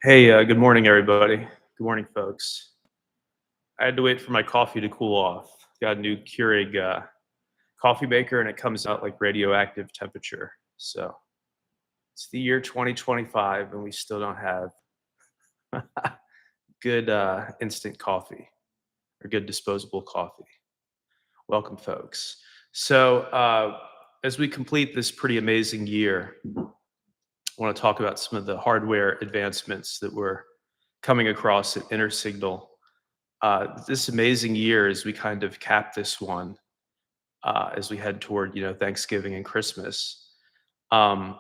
Hey, good morning, everybody. Good morning, folks. I had to wait for my coffee to cool off. Got a new Keurig coffee maker, and it comes out like radioactive temperature. So it's the year 2025, and we still don't have good instant coffee or good disposable coffee. Welcome, folks. So as we complete this pretty amazing year, I want to talk about some of the hardware advancements that we're coming across at Intersignal this amazing year as we kind of cap this one as we head toward Thanksgiving and Christmas. Um,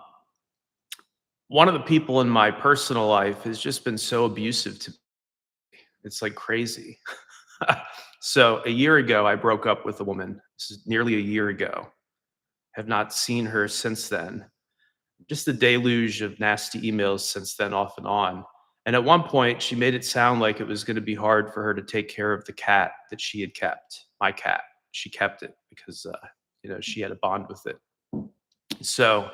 One of the people in my personal life has just been so abusive to me. It's like crazy. So a year ago, I broke up with a woman. This is nearly a year ago. Have not seen her since then. Just a deluge of nasty emails since then, off and on. And at one point, she made it sound like it was going to be hard for her to take care of the cat that she had kept, my cat. She kept it because, she had a bond with it. So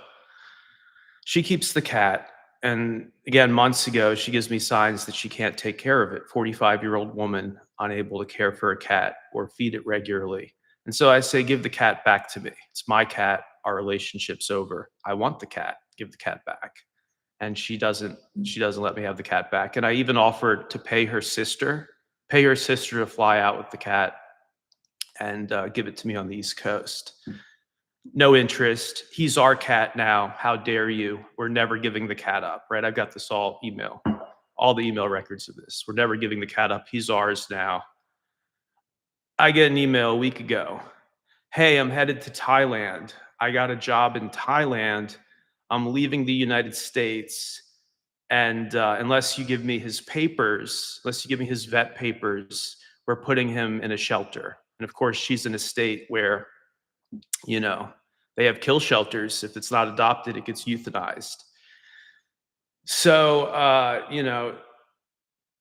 she keeps the cat. And again, months ago, she gives me signs that she can't take care of it. 45-year-old woman unable to care for a cat or feed it regularly. And so I say, give the cat back to me. It's my cat. Our relationship's over. I want the cat. Give the cat back. And she doesn't let me have the cat back. And I even offered to pay her sister to fly out with the cat and give it to me on the East Coast. No interest. He's our cat now. How dare you? We're never giving the cat up, right? I've got this all the email records of this. We're never giving the cat up. He's ours now. I get an email a week ago. Hey, I'm headed to Thailand. I got a job in Thailand. I'm leaving the United States. And unless you give me his papers, unless you give me his vet papers, we're putting him in a shelter. And of course, she's in a state where, they have kill shelters. If it's not adopted, it gets euthanized. So,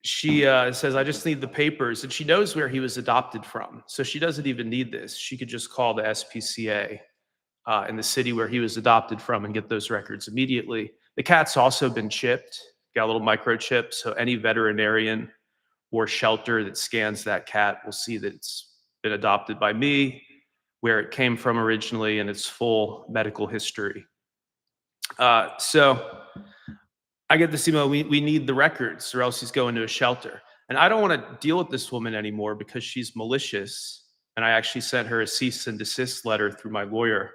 she says, I just need the papers. And she knows where he was adopted from. So she doesn't even need this. She could just call the SPCA in the city where he was adopted from and get those records immediately. The cat's also been chipped, got a little microchip. So any veterinarian or shelter that scans that cat will see that it's been adopted by me, where it came from originally, and its full medical history. So I get this email, we need the records or else he's going to a shelter. And I don't want to deal with this woman anymore because she's malicious. And I actually sent her a cease and desist letter through my lawyer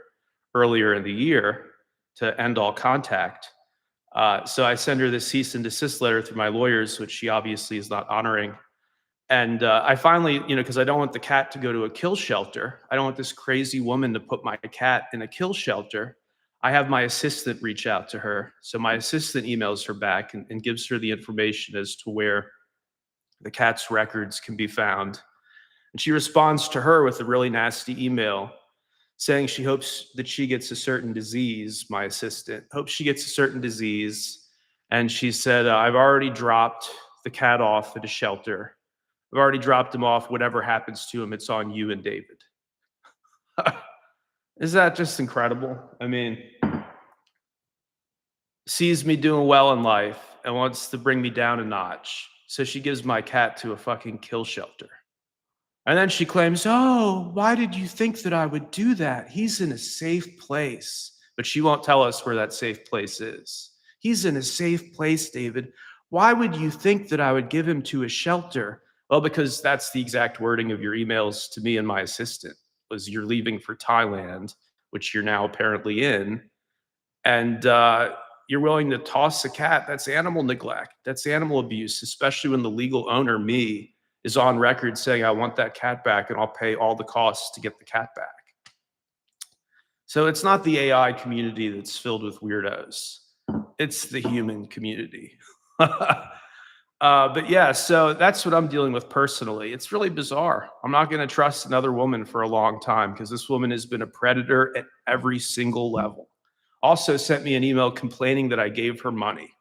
earlier in the year to end all contact. So I send her the cease and desist letter through my lawyers, which she obviously is not honoring. And I finally, because I don't want the cat to go to a kill shelter. I don't want this crazy woman to put my cat in a kill shelter. I have my assistant reach out to her. So my assistant emails her back and gives her the information as to where the cat's records can be found. And she responds to her with a really nasty email saying she hopes that she gets a certain disease, my assistant, hopes she gets a certain disease. And she said, I've already dropped the cat off at a shelter. I've already dropped him off. Whatever happens to him, it's on you and David. Is that just incredible? I mean, sees me doing well in life and wants to bring me down a notch. So she gives my cat to a fucking kill shelter. And then she claims, oh, why did you think that I would do that? He's in a safe place. But she won't tell us where that safe place is. He's in a safe place, David. Why would you think that I would give him to a shelter? Well, because that's the exact wording of your emails to me and my assistant, was you're leaving for Thailand, which you're now apparently in, and you're willing to toss a cat. That's animal neglect. That's animal abuse, especially when the legal owner, me, is on record saying, I want that cat back and I'll pay all the costs to get the cat back. So it's not the AI community that's filled with weirdos. It's the human community. But yeah, so that's what I'm dealing with personally. It's really bizarre. I'm not going to trust another woman for a long time because this woman has been a predator at every single level. Also sent me an email complaining that I gave her money.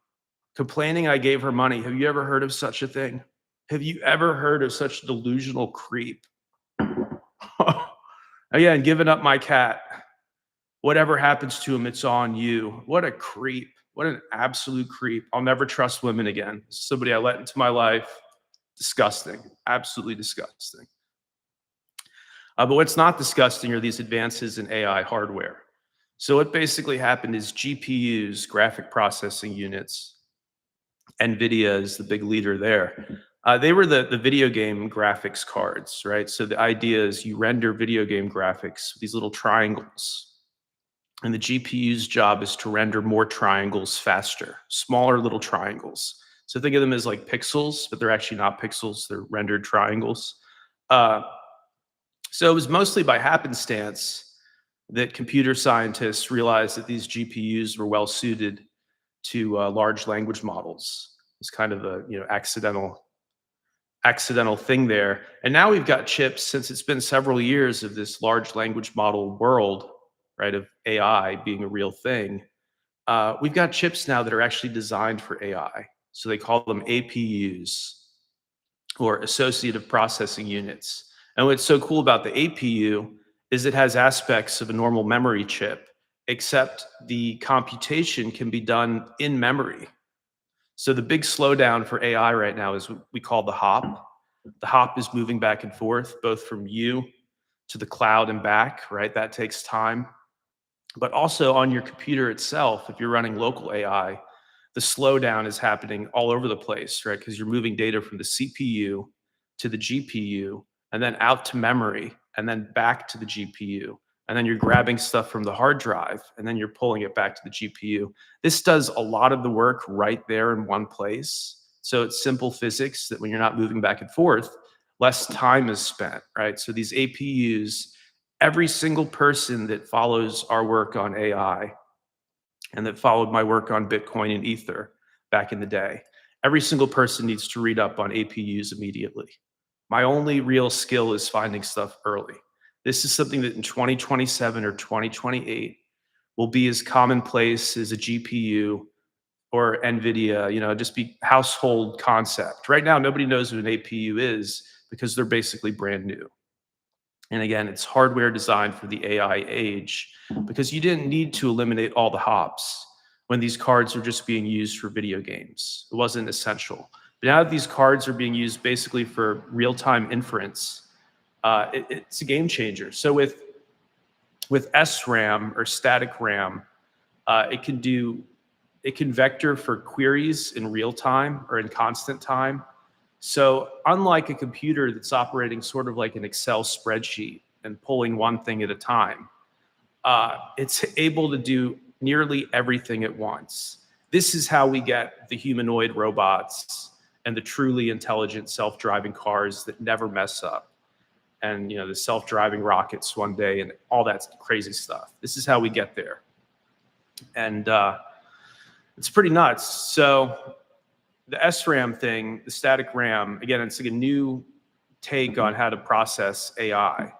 Complaining I gave her money. Have you ever heard of such a thing? Have you ever heard of such delusional creep? Again, giving up my cat. Whatever happens to him, it's on you. What a creep. What an absolute creep. I'll never trust women again. Somebody I let into my life. Disgusting. Absolutely disgusting. But what's not disgusting are these advances in AI hardware. So what basically happened is GPUs, graphic processing units, NVIDIA is the big leader there. They were the video game graphics cards, right? So the idea is you render video game graphics with these little triangles. And the GPU's job is to render more triangles faster, smaller little triangles. So think of them as like pixels, but they're actually not pixels, they're rendered triangles. So it was mostly by happenstance that computer scientists realized that these GPUs were well suited to large language models. It's kind of a accidental thing there. And now we've got chips, since it's been several years of this large language model world, right, of AI being a real thing. We've got chips now that are actually designed for AI. So they call them APUs, or associative processing units. And what's so cool about the APU is it has aspects of a normal memory chip, except the computation can be done in memory. So the big slowdown for AI right now is what we call the hop. The hop is moving back and forth, both from you to the cloud and back, right? That takes time. But also on your computer itself, if you're running local AI, the slowdown is happening all over the place, right? Because you're moving data from the CPU to the GPU, and then out to memory, and then back to the GPU. And then you're grabbing stuff from the hard drive, and then you're pulling it back to the GPU. This does a lot of the work right there in one place. So it's simple physics that when you're not moving back and forth, less time is spent, right? So these APUs, every single person that follows our work on AI and that followed my work on Bitcoin and Ether back in the day, every single person needs to read up on APUs immediately. My only real skill is finding stuff early. This is something that in 2027 or 2028 will be as commonplace as a GPU or NVIDIA, just be household concept. Right now, nobody knows what an APU is because they're basically brand new. And again, it's hardware designed for the AI age because you didn't need to eliminate all the hops when these cards were just being used for video games. It wasn't essential. But now that these cards are being used basically for real-time inference, it's a game changer. So with SRAM or static RAM, it can vector for queries in real time or in constant time. So unlike a computer that's operating sort of like an Excel spreadsheet and pulling one thing at a time, it's able to do nearly everything at once. This is how we get the humanoid robots and the truly intelligent self-driving cars that never mess up. And the self-driving rockets one day and all that crazy stuff. This is how we get there. And it's pretty nuts. So the SRAM thing, the static RAM, again, it's like a new take on how to process AI.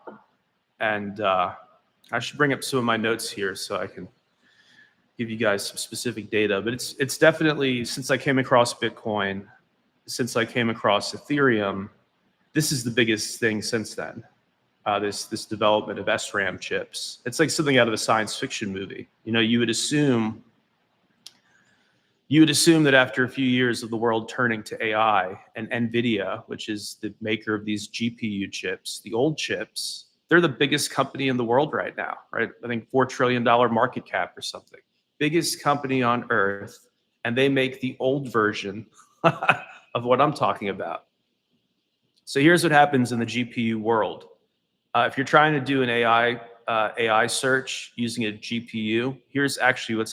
And I should bring up some of my notes here so I can give you guys some specific data. But it's definitely, since I came across Bitcoin, since I came across Ethereum, this is the biggest thing since then. This development of SRAM chips. It's like something out of a science fiction movie. You would assume that after a few years of the world turning to AI and NVIDIA, which is the maker of these GPU chips, the old chips, they're the biggest company in the world right now, right? I think $4 trillion market cap or something. Biggest company on earth, and they make the old version of what I'm talking about. So here's what happens in the GPU world. If you're trying to do an AI search using a GPU, here's actually what's